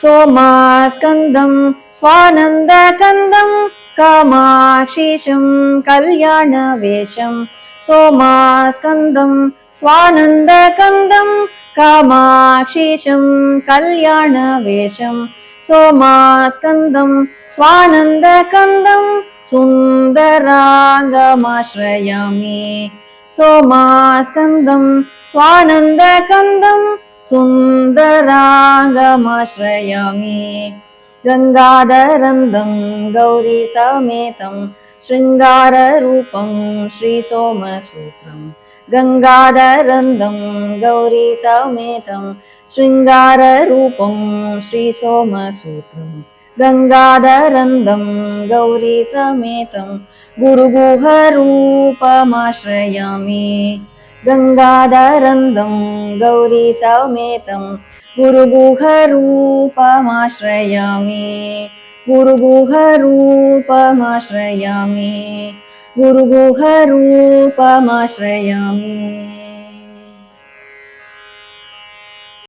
सोमास्कन्दं स्वानन्दकन्दं कामाक्षीशं कल्याणवेशं सोमास्कन्दं स्वानन्दकन्दं कामाक्षीशं कल्याणवेशं सोमास्कन्दं स्वानन्दकन्दं सुन्दराङ्गमाश्रयामि सोमास्कन्दं स्वानन्दकन्दं सुन्दराङ्गमाश्रयामि गङ्गाधरन्दं गौरीसमेतं शृङ्गाररूपं श्रीसोमसूत्रं गङ्गाधरन्दं गौरीसमेतं शृङ्गाररूपं श्रीसोमसूत्रं गङ्गाधरन्दं गौरीसमेतं गुरुगुहरूपमाश्रयामि गङ्गाधरन्दं गौरीसमेतं गुरुगुहरूपमाश्रयामि गुरुगुहरूपमाश्रयामि गुरुगुहरूपमाश्रयामि।